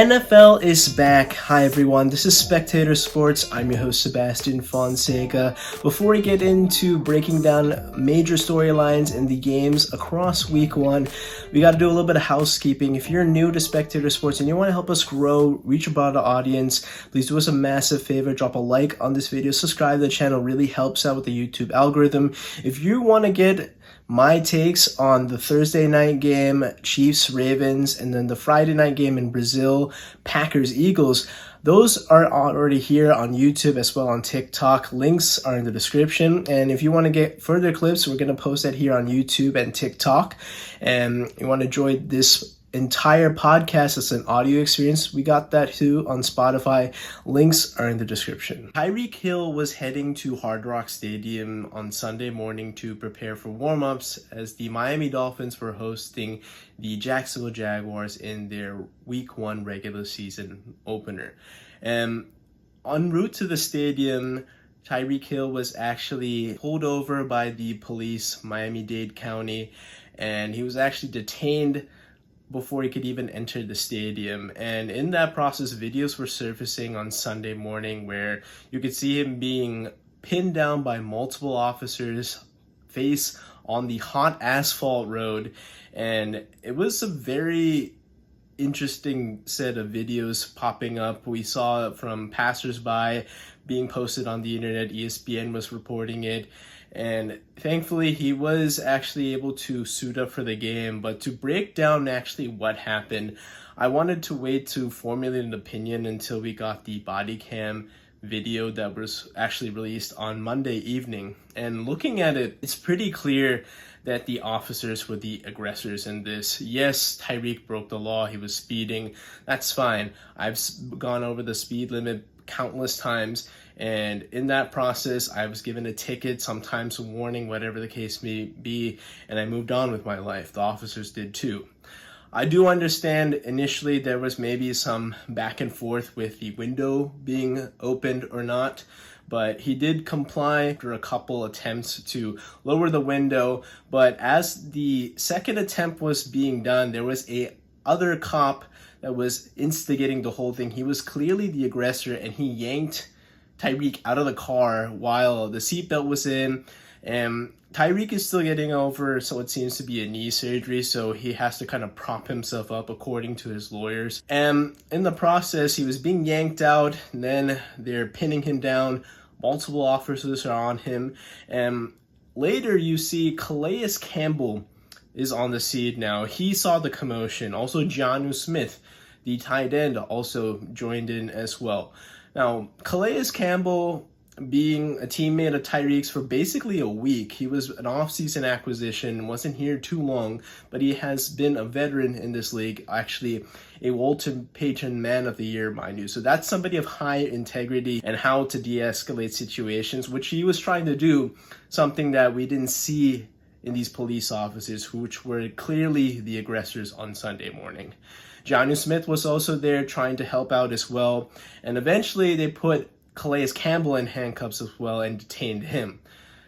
NFL is back. Hi everyone, this is Spectator Sports. I'm your host Sebastian Fonseca. Before we get into breaking down major storylines in the games across week 1, we got to do a little bit of housekeeping. If you're new to Spectator Sports and you want to help us grow, reach a broader audience, please do us a massive favor, drop a like on this video, subscribe to the channel, really helps out with the YouTube algorithm. If you want to get my takes on the Thursday night game, Chiefs-Ravens, and then the Friday night game in Brazil, Packers-Eagles, those are already here on YouTube as well on TikTok. Links are in the description. And if you want to get further clips, we're going to post that here on YouTube and TikTok. And you want to enjoy this entire podcast as an audio experience, we got that too on Spotify. Links are in the description. Tyreek Hill was heading to Hard Rock Stadium on Sunday morning to prepare for warm-ups as the Miami Dolphins were hosting the Jacksonville Jaguars in their Week 1 regular season opener. En route to the stadium, Tyreek Hill was actually pulled over by the police, Miami-Dade County, and he was actually detained before he could even enter the stadium. And in that process, videos were surfacing on Sunday morning where you could see him being pinned down by multiple officers, face on the hot asphalt road. And it was a very interesting set of videos popping up. We saw it from passersby being posted on the internet. ESPN was reporting it. And thankfully, he was actually able to suit up for the game. But to break down actually what happened, I wanted to wait to formulate an opinion until we got the body cam video that was actually released on Monday evening. And looking at it, it's pretty clear that the officers were the aggressors in this. Yes, Tyreek broke the law. He was speeding. That's fine. I've gone over the speed limit countless times, and in that process I was given a ticket, sometimes a warning, whatever the case may be, and I moved on with my life. The officers did too. I do understand initially there was maybe some back and forth with the window being opened or not, but he did comply after a couple attempts to lower the window. But as the second attempt was being done, there was a other cop that was instigating the whole thing. He was clearly the aggressor, and he yanked Tyreek out of the car while the seatbelt was in. And Tyreek is still getting over, so it seems to be a knee surgery, so he has to kind of prop himself up according to his lawyers. And in the process, he was being yanked out, and then they're pinning him down. Multiple officers are on him. And later you see Calais Campbell is on the scene now. He saw the commotion. Also, Jonnu Smith, the tight end, also joined in as well. Now, Calais Campbell, being a teammate of Tyreek's for basically a week, he was an off-season acquisition, wasn't here too long, but he has been a veteran in this league, actually a Walter Payton Man of the Year, mind you. So that's somebody of high integrity and how to de-escalate situations, which he was trying to do, something that we didn't see in these police officers, which were clearly the aggressors on Sunday morning. Jonnu Smith was also there trying to help out as well, and eventually they put Calais Campbell in handcuffs as well and detained him.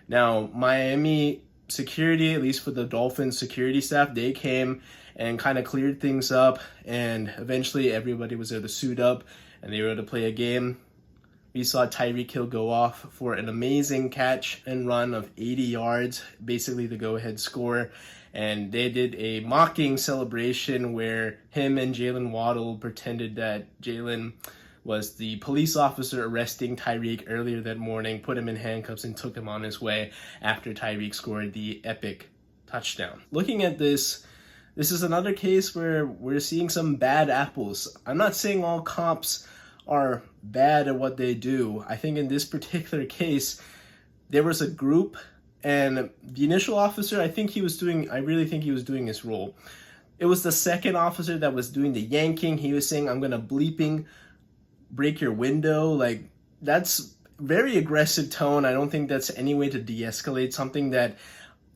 Now, Miami security, at least for the Dolphins security staff, they came and kind of cleared things up, and eventually everybody was able to suit up and they were able to play a game. We saw Tyreek Hill go off for an amazing catch and run of 80 yards, basically the go-ahead score. And they did a mocking celebration where him and Jalen Waddle pretended that Jalen was the police officer arresting Tyreek earlier that morning, put him in handcuffs, and took him on his way after Tyreek scored the epic touchdown. Looking at this is another case where we're seeing some bad apples. I'm not saying all cops are bad at what they do. I think in this particular case, there was a group, and the initial officer, I really think he was doing his role. It was the second officer that was doing the yanking. He was saying, "I'm gonna bleeping break your window." Like, that's very aggressive tone. I don't think that's any way to de-escalate something that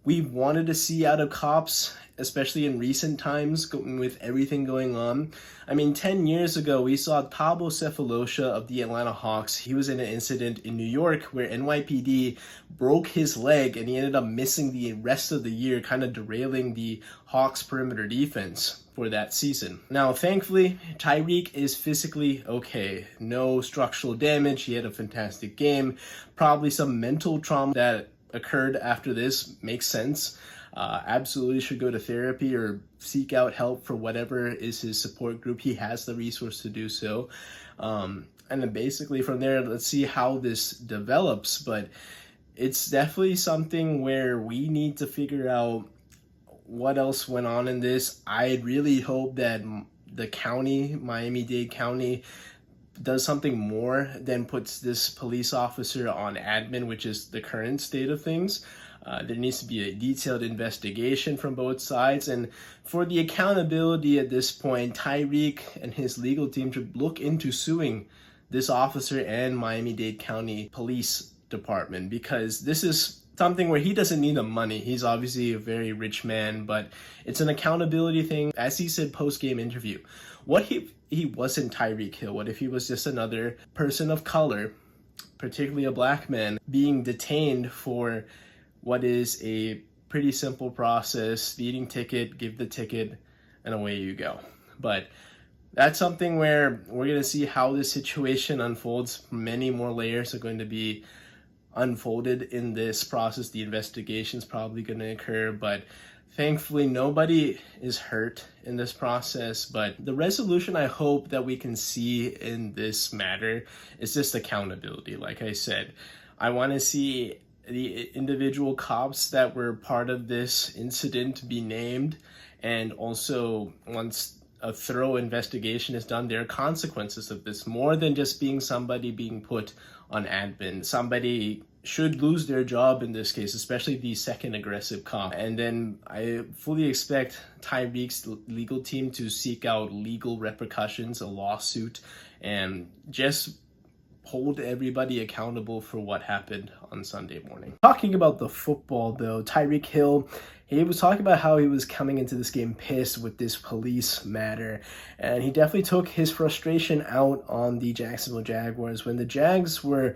we've wanted to see out of cops, especially in recent times with everything going on. I mean, 10 years ago, we saw Paulo of the Atlanta Hawks. He was in an incident in New York where NYPD broke his leg and he ended up missing the rest of the year, kind of derailing the Hawks perimeter defense for that season. Now, thankfully, Tyreek is physically okay. No structural damage. He had a fantastic game. Probably some mental trauma that occurred after this makes sense. Absolutely should go to therapy or seek out help for whatever is his support group. He has the resource to do so. And then basically from there, let's see how this develops. But it's definitely something where we need to figure out what else went on in this. I really hope that the county, Miami-Dade County, does something more than puts this police officer on admin, which is the current state of things. There needs to be a detailed investigation from both sides. And for the accountability at this point, Tyreek and his legal team should look into suing this officer and Miami-Dade County Police Department, because this is something where he doesn't need the money. He's obviously a very rich man, but it's an accountability thing. As he said post-game interview, what if he wasn't Tyreek Hill? What if he was just another person of color, particularly a black man, being detained for what is a pretty simple process: speeding ticket, give the ticket, and away you go. But that's something where we're going to see how this situation unfolds. Many more layers are going to be unfolded in this process. The investigation is probably going to occur, but thankfully nobody is hurt in this process. But the resolution I hope that we can see in this matter is just accountability. Like I said, I want to see the individual cops that were part of this incident be named, and also once a thorough investigation is done, there are consequences of this, more than just being somebody being put on admin. Somebody should lose their job in this case, especially the second aggressive cop. And then I fully expect Tyreek's legal team to seek out legal repercussions, a lawsuit, and just hold everybody accountable for what happened on Sunday morning. Talking about the football though, Tyreek Hill, he was talking about how he was coming into this game pissed with this police matter, and he definitely took his frustration out on the Jacksonville Jaguars when the Jags were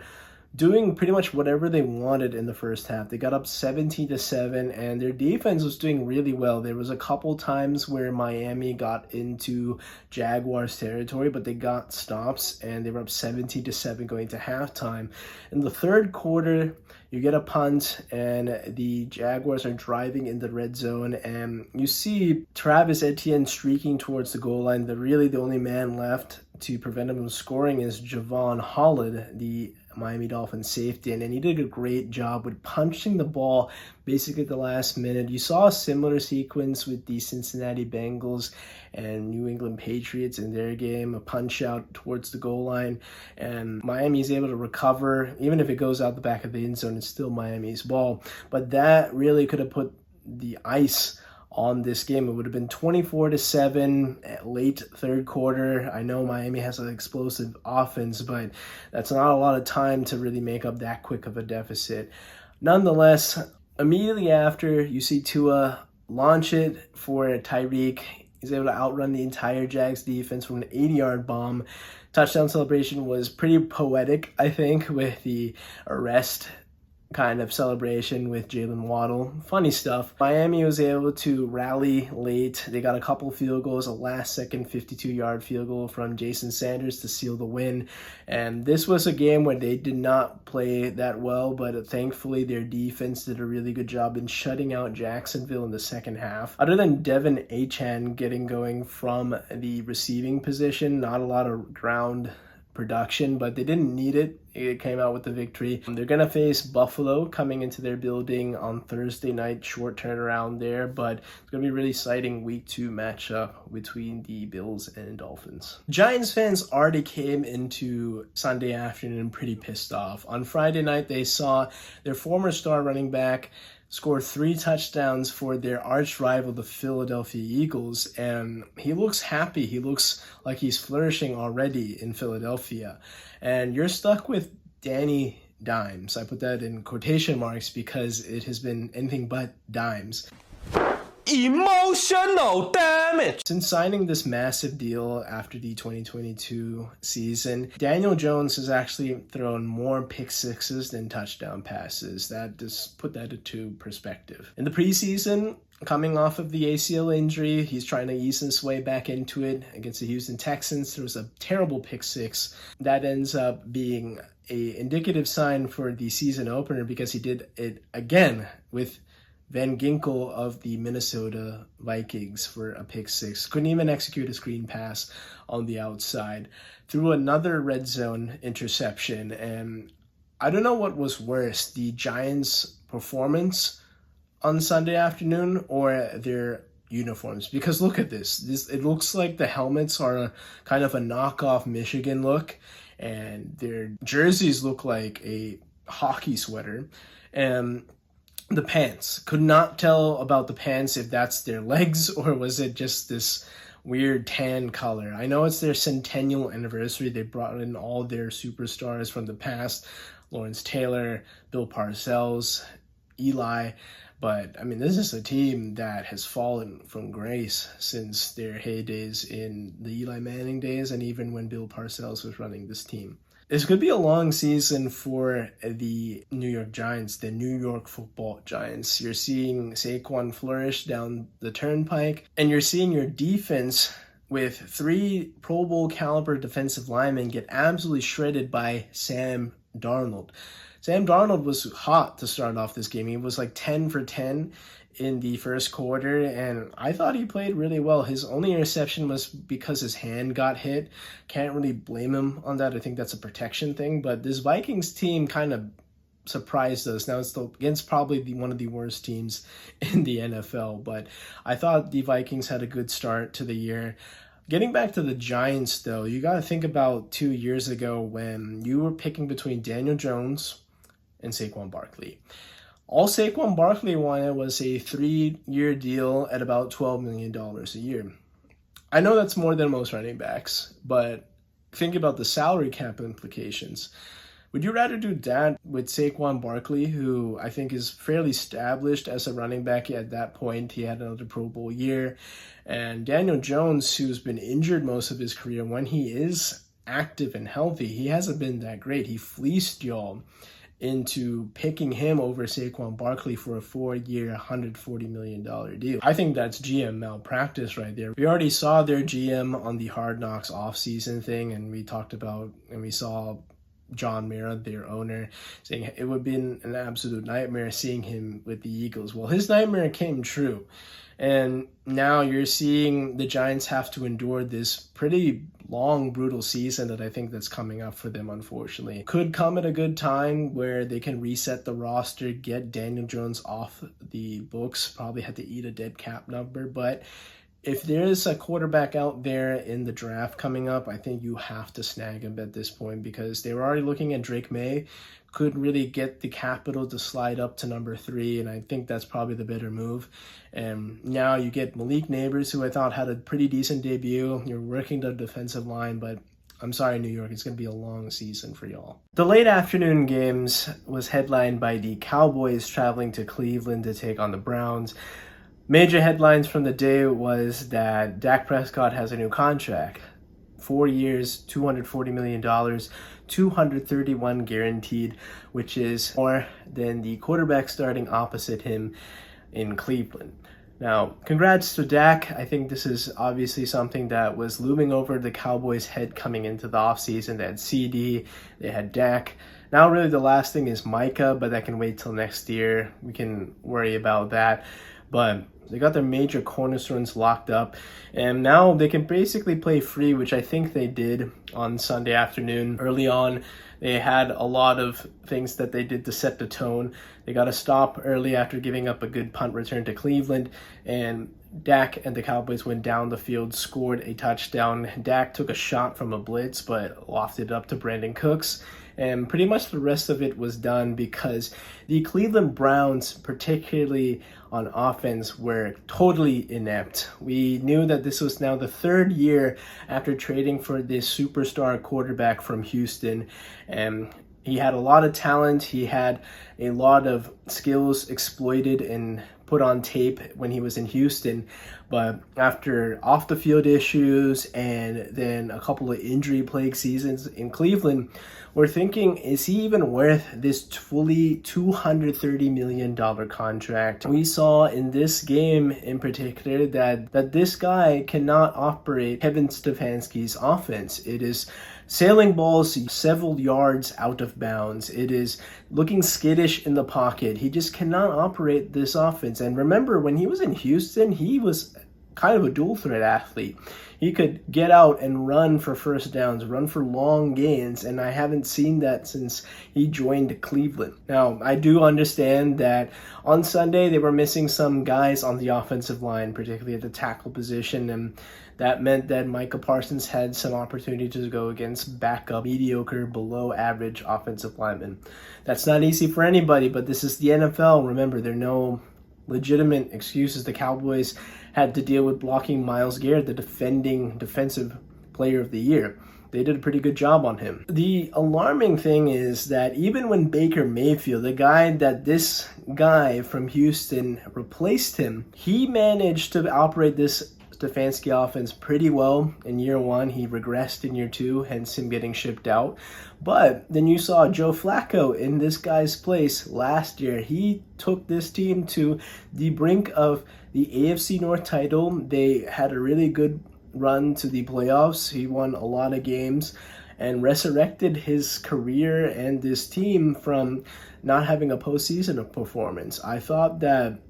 doing pretty much whatever they wanted in the first half. They got up 17-7, and their defense was doing really well. There was a couple times where Miami got into Jaguars territory, but they got stops, and they were up 17-7 going to halftime. In the third quarter, you get a punt, and the Jaguars are driving in the red zone, and you see Travis Etienne streaking towards the goal line. The only man left to prevent him from scoring is Javon Holland, the Miami Dolphins safety, and he did a great job with punching the ball basically at the last minute. You saw a similar sequence with the Cincinnati Bengals and New England Patriots in their game, a punch out towards the goal line, and Miami's able to recover. Even if it goes out the back of the end zone, it's still Miami's ball. But that really could have put the ice on this game. It would have been 24-7 late third quarter. I know Miami has an explosive offense, but that's not a lot of time to really make up that quick of a deficit. Nonetheless, immediately after, you see Tua launch it for Tyreek. He's able to outrun the entire Jags defense from an 80-yard bomb. Touchdown celebration was pretty poetic, I think, with the arrest kind of celebration with Jalen Waddle. Funny stuff. Miami was able to rally late. They got a couple field goals, a last-second 52-yard field goal from Jason Sanders to seal the win. And this was a game where they did not play that well, but thankfully their defense did a really good job in shutting out Jacksonville in the second half. Other than Devin Achane getting going from the receiving position, not a lot of ground production, but they didn't need it. It came out with the victory. They're going to face Buffalo coming into their building on Thursday night. Short turnaround there, but it's going to be a really exciting week 2 matchup between the Bills and Dolphins. Giants fans already came into Sunday afternoon pretty pissed off. On Friday night, they saw their former star running back scored 3 touchdowns for their arch rival, the Philadelphia Eagles, and he looks happy. He looks like he's flourishing already in Philadelphia. And you're stuck with Danny dimes. I put that in quotation marks because it has been anything but dimes. Emotional damage! Since signing this massive deal after the 2022 season, Daniel Jones has actually thrown more pick sixes than touchdown passes. That just put that into perspective. In the preseason, coming off of the ACL injury, he's trying to ease his way back into it against the Houston Texans. There was a terrible pick six that ends up being a indicative sign for the season opener because he did it again with Van Ginkel of the Minnesota Vikings for a pick six. Couldn't even execute a screen pass on the outside. Threw another red zone interception. And I don't know what was worse, the Giants' performance on Sunday afternoon or their uniforms. Because look at this. It looks like the helmets are kind of a knockoff Michigan look. And their jerseys look like a hockey sweater. And the pants, could not tell about the pants if that's their legs or was it just this weird tan color. I know it's their centennial anniversary. They brought in all their superstars from the past, Lawrence Taylor, Bill Parcells, Eli. But I mean, this is a team that has fallen from grace since their heydays in the Eli Manning days and even when Bill Parcells was running this team. This could be a long season for the New York Giants, the New York Football Giants. You're seeing Saquon flourish down the turnpike, and you're seeing your defense with 3 Pro Bowl caliber defensive linemen get absolutely shredded by Sam Darnold. Sam Darnold was hot to start off this game. He was like 10 for 10 in the first quarter, and I thought he played really well. His only interception was because his hand got hit. Can't really blame him on that. I think that's a protection thing, but this Vikings team kind of surprised us. Now it's against probably one of the worst teams in the NFL, but I thought the Vikings had a good start to the year. Getting back to the Giants, though, you got to think about 2 years ago when you were picking between Daniel Jones and Saquon Barkley. All Saquon Barkley wanted was a 3-year deal at about $12 million a year. I know that's more than most running backs, but think about the salary cap implications. Would you rather do that with Saquon Barkley, who I think is fairly established as a running back at that point? He had another Pro Bowl year. And Daniel Jones, who's been injured most of his career, when he is active and healthy, he hasn't been that great. He fleeced y'all into picking him over Saquon Barkley for a 4-year, $140 million deal. I think that's GM malpractice right there. We already saw their GM on the Hard Knocks offseason thing, and we talked about, and we saw John Mara, their owner, saying it would have been an absolute nightmare seeing him with the Eagles. Well, his nightmare came true. And now you're seeing the Giants have to endure this pretty long, brutal season that I think that's coming up for them, unfortunately. Could come at a good time where they can reset the roster, get Daniel Jones off the books, probably have to eat a dead cap number. But if there is a quarterback out there in the draft coming up, I think you have to snag him at this point because they were already looking at Drake May. Couldn't really get the capital to slide up to number 3, and I think that's probably the better move. And now you get Malik Neighbors, who I thought had a pretty decent debut. You're working the defensive line, but I'm sorry, New York, it's going to be a long season for y'all. The late afternoon games was headlined by the Cowboys traveling to Cleveland to take on the Browns. Major headlines from the day was that Dak Prescott has a new contract. 4 years, $240 million, 231 guaranteed, which is more than the quarterback starting opposite him in Cleveland. Now, congrats to Dak. I think this is obviously something that was looming over the Cowboys' head coming into the offseason. They had CD, they had Dak. Now really the last thing is Micah, but that can wait till next year. We can worry about that. But they got their major cornerstones locked up, and now they can basically play free, which I think they did on Sunday afternoon. Early on, they had a lot of things that they did to set the tone. They got a stop early after giving up a good punt return to Cleveland, and Dak and the Cowboys went down the field, scored a touchdown. Dak took a shot from a blitz, but lofted up to Brandon Cooks. And pretty much the rest of it was done because the Cleveland Browns, particularly on offense, were totally inept. We knew that this was now the 3rd year after trading for this superstar quarterback from Houston. And He had a lot of talent. He had a lot of skills exploited and put on tape when he was in Houston. But after off the field issues and then a couple of injury plagued seasons in Cleveland, we're thinking, is he even worth this fully $230 million contract? We saw in this game in particular that this guy cannot operate Kevin Stefanski's offense. It is sailing balls several yards out of bounds. It is looking skittish in the pocket. He just cannot operate this offense. And remember, when he was in Houston, he was kind of a dual threat athlete. He could get out and run for first downs, run for long gains, and I haven't seen that since he joined Cleveland. Now, I do understand that on Sunday they were missing some guys on the offensive line, particularly at the tackle position, and that meant that Micah Parsons had some opportunity to go against backup, mediocre, below average offensive linemen. That's not easy for anybody, but this is the NFL. Remember, there are no legitimate excuses. The Cowboys had to deal with blocking Myles Garrett, the defending defensive player of the year. They did a pretty good job on him. The alarming thing is that even when Baker Mayfield, the guy that this guy from Houston replaced him, he managed to operate this Stefanski offense pretty well in year one. He regressed in year two, hence him getting shipped out. But then you saw Joe Flacco in this guy's place last year. He took this team to the brink of the AFC North title. They had a really good run to the playoffs. He won a lot of games and resurrected his career and this team from not having a postseason performance. I thought that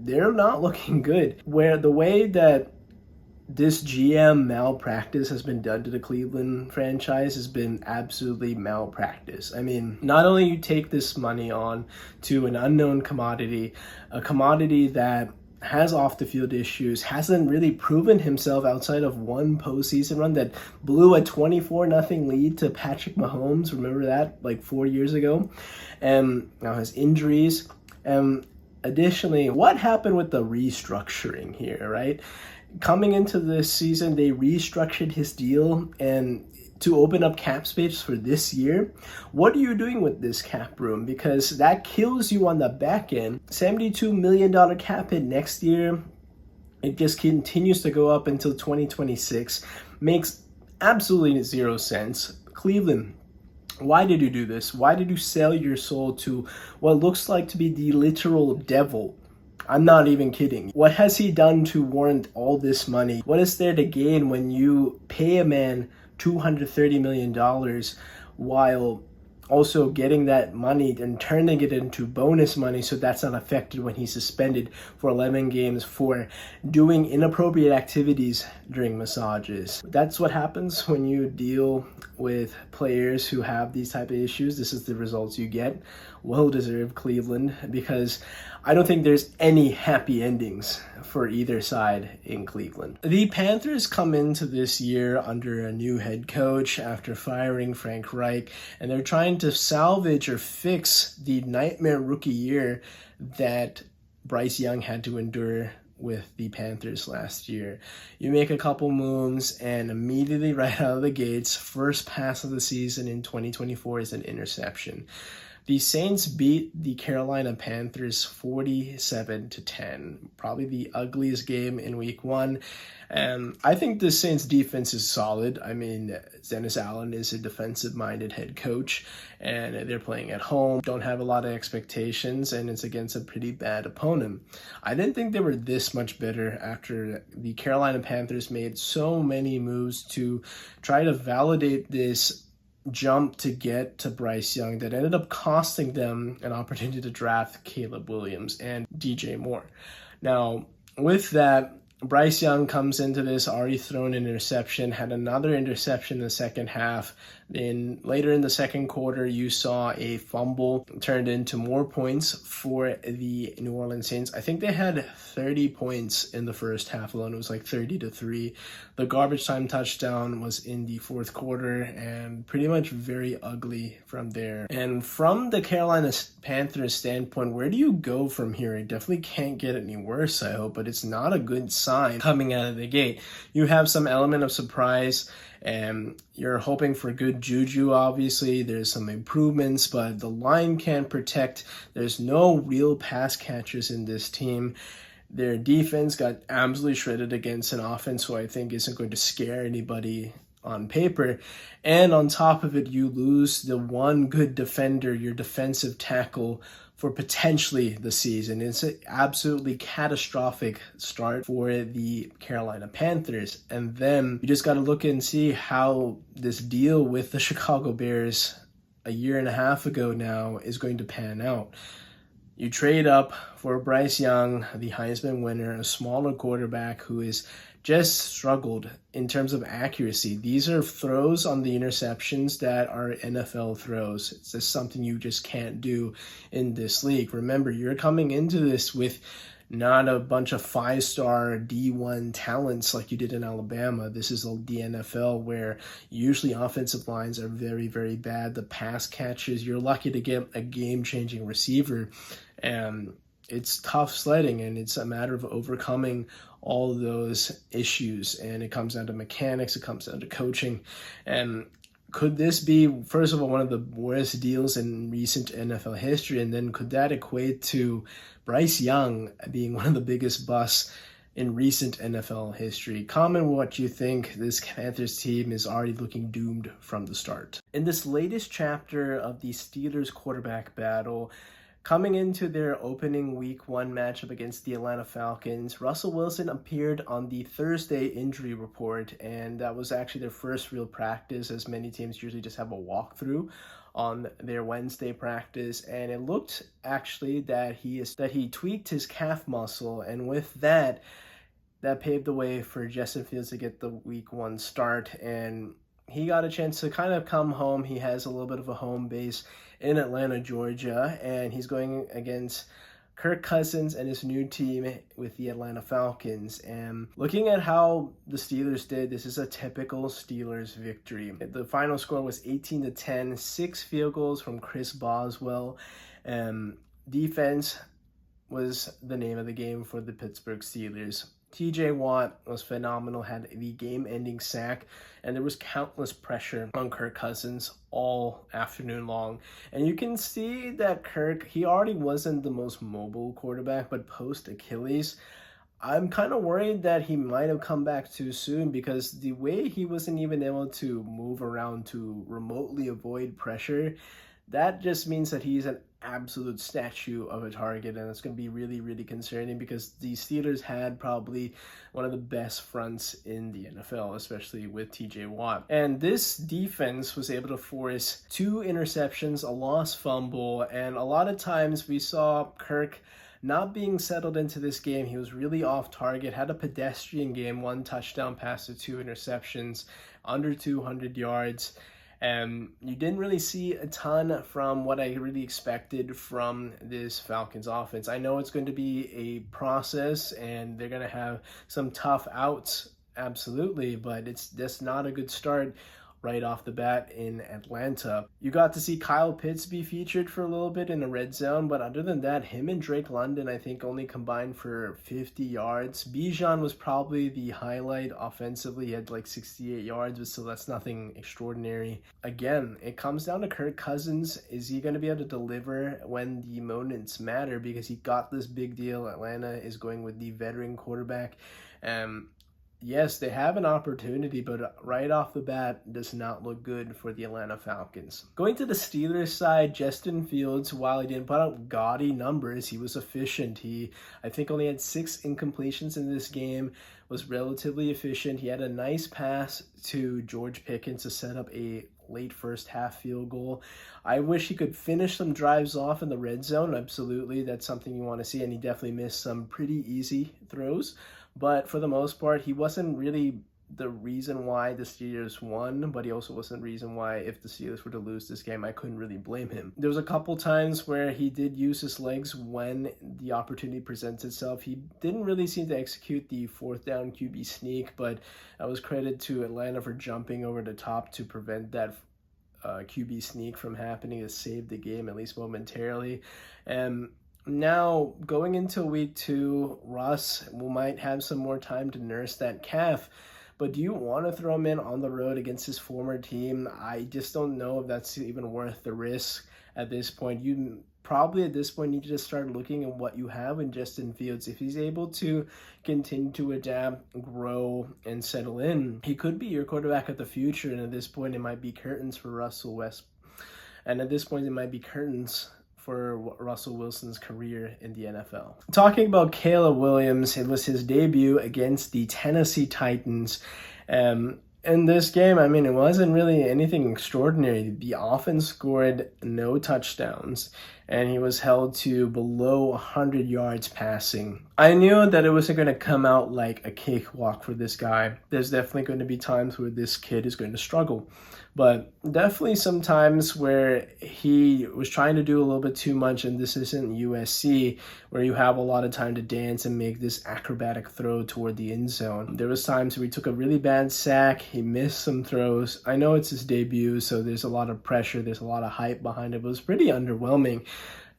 they're not looking good. Where the way that this GM malpractice has been done to the Cleveland franchise has been absolutely malpractice. I mean, not only you take this money on to an unknown commodity, a commodity that has off the field issues, hasn't really proven himself outside of one postseason run that blew a 24-0 lead to Patrick Mahomes. Remember that, like 4 years ago? And now has injuries. Additionally, what happened with the restructuring here, right? Coming into this season, they restructured his deal and to open up cap space for this year. What are you doing with this cap room? Because that kills you on the back end. $72 million cap hit next year. It just continues to go up until 2026. Makes absolutely zero sense. Cleveland, why did you do this? Why did you sell your soul to what looks like to be the literal devil? I'm not even kidding. What has he done to warrant all this money? What is there to gain when you pay a man $230 million while also getting that money and turning it into bonus money so that's not affected when he's suspended for 11 games for doing inappropriate activities during massages? That's what happens when you deal with players who have these type of issues. This is the results you get. Well deserved, Cleveland, because I don't think there's any happy endings for either side in Cleveland. The Panthers come into this year under a new head coach after firing Frank Reich, and they're trying to salvage or fix the nightmare rookie year that Bryce Young had to endure with the Panthers last year. You make a couple moves and immediately right out of the gates, first pass of the season in 2024 is an interception. The Saints beat the Carolina Panthers 47-10, probably the ugliest game in week one. And I think the Saints defense is solid. I mean, Dennis Allen is a defensive-minded head coach, and they're playing at home, don't have a lot of expectations, and it's against a pretty bad opponent. I didn't think they were this much better after the Carolina Panthers made so many moves to try to validate this jump to get to Bryce Young that ended up costing them an opportunity to draft Caleb Williams and DJ Moore. Now, with that, Bryce Young comes into this, already thrown an interception, had another interception in the second half. Then later in the second quarter, you saw a fumble turned into more points for the New Orleans Saints. I think they had 30 points in the first half alone. It was like 30-3. The garbage time touchdown was in the fourth quarter and pretty much very ugly from there. And from the Carolina Panthers standpoint, where do you go from here? It definitely can't get any worse, I hope, but it's not a good sign. sign coming out of the gate. You have some element of surprise, and you're hoping for good juju, obviously. There's some improvements, but the line can't protect. There's no real pass catchers in this team. Their defense got absolutely shredded against an offense who I think isn't going to scare anybody on paper. And on top of it, you lose the one good defender, your defensive tackle, for potentially the season. It's an absolutely catastrophic start for the Carolina Panthers. And then you just got to look and see how this deal with the Chicago Bears a year and a half ago now is going to pan out. You trade up for Bryce Young, the Heisman winner, a smaller quarterback who is just struggled in terms of accuracy. These are throws on the interceptions that are NFL throws. It's just something you just can't do in this league. Remember, you're coming into this with not a bunch of 5-star D1 talents like you did in Alabama. This is the NFL where usually offensive lines are very, very bad. The pass catches, you're lucky to get a game-changing receiver. And it's tough sledding, and it's a matter of overcoming all those issues. And it comes down to mechanics, it comes down to coaching. And could this be, first of all, one of the worst deals in recent NFL history? And then could that equate to Bryce Young being one of the biggest busts in recent NFL history? Comment what you think. This Panthers team is already looking doomed from the start. In this latest chapter of the Steelers quarterback battle, coming into their opening week 1 matchup against the Atlanta Falcons, Russell Wilson appeared on the Thursday injury report, and that was actually their first real practice, as many teams usually just have a walkthrough on their Wednesday practice. And it looked actually that he tweaked his calf muscle, and with that paved the way for Justin Fields to get the week 1 start, and he got a chance to kind of come home. He has a little bit of a home base in Atlanta, Georgia, and he's going against Kirk Cousins and his new team with the Atlanta Falcons. And looking at how the Steelers did, this is a typical Steelers victory. The final score was 18-10, 6 field goals from Chris Boswell. Defense was the name of the game for the Pittsburgh Steelers. TJ Watt was phenomenal, had the game-ending sack, and there was countless pressure on Kirk Cousins all afternoon long. And you can see that Kirk, he already wasn't the most mobile quarterback, but post-Achilles, I'm kind of worried that he might have come back too soon, because the way he wasn't even able to move around to remotely avoid pressure, that just means that he's an absolute statue of a target, and it's going to be really, really concerning, because the Steelers had probably one of the best fronts in the NFL, especially with TJ Watt. And this defense was able to force 2 interceptions, a lost fumble, and a lot of times we saw Kirk not being settled into this game. He was really off target, had a pedestrian game, 1 touchdown pass to 2 interceptions, under 200 yards. And you didn't really see a ton from what I really expected from this Falcons offense. I know it's going to be a process, and they're going to have some tough outs, absolutely, but it's just not a good start right off the bat in Atlanta. You got to see Kyle Pitts be featured for a little bit in the red zone, but other than that, him and Drake London, I think, only combined for 50 yards. Bijan was probably the highlight offensively. He had like 68 yards, but still, that's nothing extraordinary. Again, it comes down to Kirk Cousins. Is he going to be able to deliver when the moments matter? Because he got this big deal. Atlanta is going with the veteran quarterback. Yes, they have an opportunity, but right off the bat does not look good for the Atlanta Falcons. Going to the Steelers side, Justin Fields, while he didn't put up gaudy numbers, he was efficient. He, I think, only had 6 incompletions in this game, was relatively efficient. He had a nice pass to George Pickens to set up a late first half field goal. I wish he could finish some drives off in the red zone. Absolutely, that's something you want to see, and he definitely missed some pretty easy throws. But for the most part, he wasn't really the reason why the Steelers won, but he also wasn't the reason why, if the Steelers were to lose this game, I couldn't really blame him. There was a couple times where he did use his legs when the opportunity presents itself. He didn't really seem to execute the 4th down QB sneak, but that was credit to Atlanta for jumping over the top to prevent that QB sneak from happening, to save the game, at least momentarily. And Now, going into week 2, Russ might have some more time to nurse that calf. But do you want to throw him in on the road against his former team? I just don't know if that's even worth the risk at this point. You probably at this point need to just start looking at what you have in Justin Fields. If he's able to continue to adapt, grow, and settle in, he could be your quarterback of the future. And at this point, it might be curtains for Russell West. And at this point, it might be curtains for Russell Wilson's career in the NFL. Talking about Caleb Williams, it was his debut against the Tennessee Titans. In this game, I mean, it wasn't really anything extraordinary. The offense scored no touchdowns, and he was held to below 100 yards passing. I knew that it wasn't going to come out like a cakewalk for this guy. There's definitely going to be times where this kid is going to struggle. But definitely some times where he was trying to do a little bit too much, and this isn't USC, where you have a lot of time to dance and make this acrobatic throw toward the end zone. There was times where he took a really bad sack, he missed some throws. I know it's his debut, so there's a lot of pressure, there's a lot of hype behind it, but it was pretty underwhelming.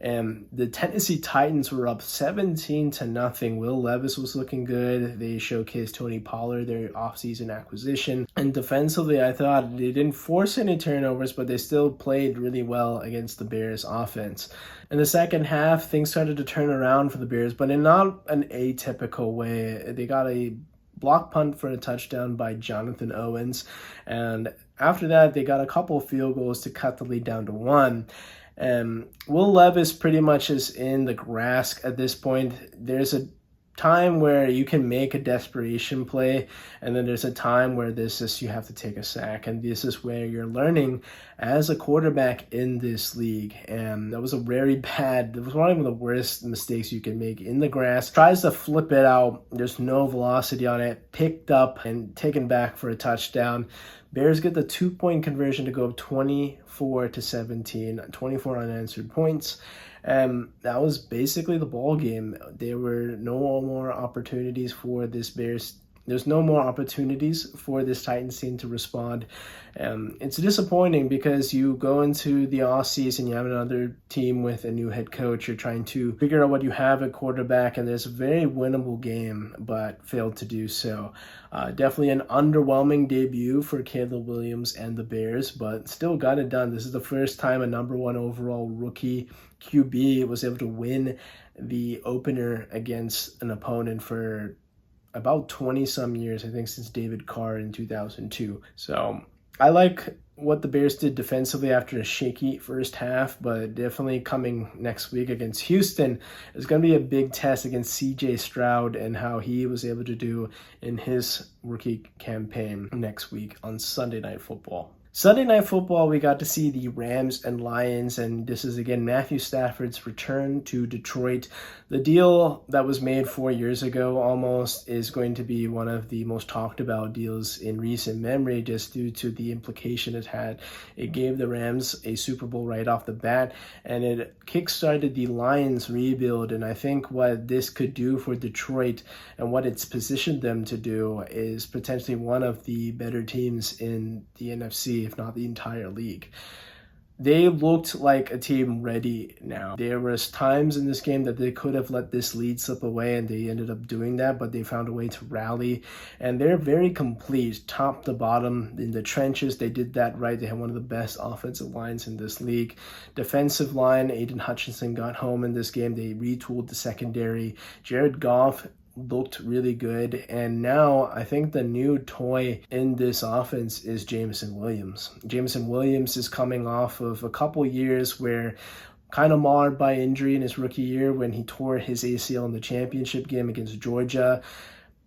And the Tennessee Titans were up 17-0. Will Levis was looking good. They showcased Tony Pollard, their offseason acquisition. And defensively, I thought they didn't force any turnovers, but they still played really well against the Bears offense. In the second half, things started to turn around for the Bears, but in not an atypical way. They got a block punt for a touchdown by Jonathan Owens. And after that, they got a couple field goals to cut the lead down to 1. Will Levis pretty much is in the grasp at this point. There's a time where you can make a desperation play, and then there's a time where you have to take a sack, and this is where you're learning as a quarterback in this league. And that was that was one of the worst mistakes you can make in the grass. Tries to flip it out, there's no velocity on it, picked up and taken back for a touchdown. Bears get the 2-point conversion to go up 24-17, 24 unanswered points. That was basically the ball game. There were no more opportunities for this Bears. There's no more opportunities for this Titans team to respond. It's disappointing because you go into the offseason, you have another team with a new head coach. You're trying to figure out what you have at quarterback, and there's a very winnable game, but failed to do so. Definitely an underwhelming debut for Caleb Williams and the Bears, but still got it done. This is the first time a number 1 overall rookie QB was able to win the opener against an opponent for about 20 some years, I think since David Carr in 2002. So I like what the Bears did defensively after a shaky first half, but definitely coming next week against Houston is going to be a big test against CJ Stroud and how he was able to do in his rookie campaign next week on Sunday Night Football. Sunday Night Football, we got to see the Rams and Lions, and this is again Matthew Stafford's return to Detroit. The deal that was made 4 years ago almost is going to be one of the most talked about deals in recent memory, just due to the implication it had. It gave the Rams a Super Bowl right off the bat, and it kickstarted the Lions rebuild. And I think what this could do for Detroit and what it's positioned them to do is potentially one of the better teams in the NFC, if not the entire league. They looked like a team ready now. There was times in this game that they could have let this lead slip away, and they ended up doing that, but they found a way to rally, and they're very complete, top to bottom in the trenches. They did that right. They have one of the best offensive lines in this league. Defensive line, Aiden Hutchinson got home in this game. They retooled the secondary. Jared Goff looked really good, and now I think the new toy in this offense is Jameson Williams. Jameson Williams is coming off of a couple years where kind of marred by injury in his rookie year when he tore his ACL in the championship game against Georgia.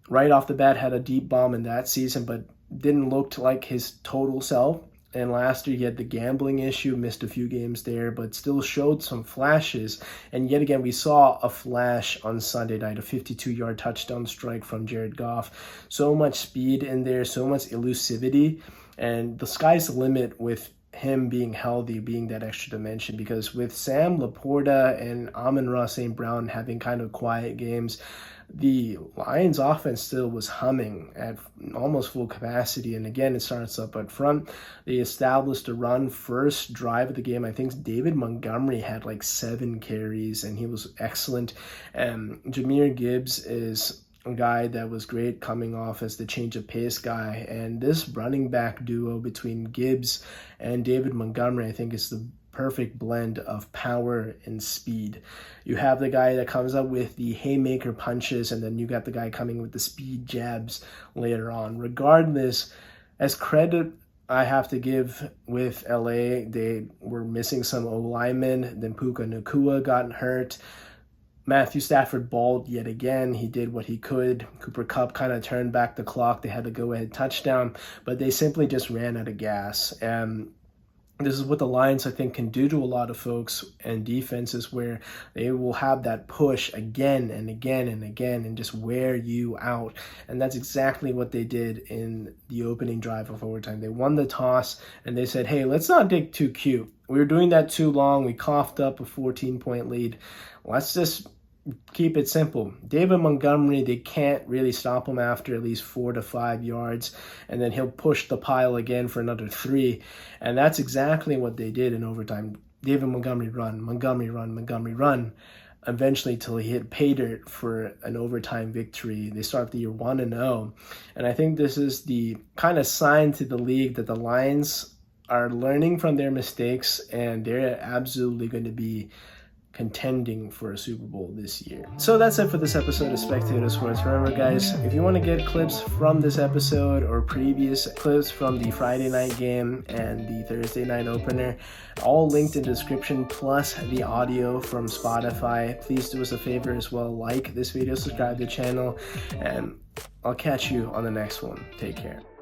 Right off the bat had a deep bomb in that season, but didn't look like his total self. And last year he had the gambling issue, missed a few games there, but still showed some flashes. And yet again, we saw a flash on Sunday night, a 52-yard touchdown strike from Jared Goff. So much speed in there, so much elusivity. And the sky's the limit with him being healthy, being that extra dimension, because with Sam Laporta and Amon-Ra St. Brown having kind of quiet games, the Lions offense still was humming at almost full capacity. And again, it starts up at front. They established a run first drive of the game. I think David Montgomery had like 7 carries and he was excellent. Jahmyr Gibbs is a guy that was great coming off as the change of pace guy. And this running back duo between Gibbs and David Montgomery, I think, is the perfect blend of power and speed. You have the guy that comes up with the haymaker punches, and then you got the guy coming with the speed jabs later on. Regardless, as credit I have to give with LA, they were missing some O-linemen. Then Puka Nacua got hurt. Matthew Stafford balled yet again. He did what he could. Cooper Kupp kind of turned back the clock. They had to go-ahead touchdown, but they simply just ran out of gas. And this is what the Lions, I think, can do to a lot of folks and defenses, where they will have that push again and again and again and just wear you out. And that's exactly what they did in the opening drive of overtime. They won the toss and they said, hey, let's not dig too cute. We were doing that too long. We coughed up a 14-point lead. Let's just keep it simple. David Montgomery, they can't really stop him after at least 4 to 5 yards, and then he'll push the pile again for another 3. And that's exactly what they did in overtime. David Montgomery run, Montgomery run, Montgomery run, eventually till he hit pay dirt for an overtime victory. They start the year 1-0. And I think this is the kind of sign to the league that the Lions are learning from their mistakes, and they're absolutely going to be contending for a Super Bowl this year. So that's it for this episode of Spectator Sports. Remember, guys, if you want to get clips from this episode or previous clips from the Friday night game and the Thursday night opener, all linked in the description, plus the audio from Spotify. Please do us a favor as well. Like this video, subscribe to the channel, and I'll catch you on the next one. Take care.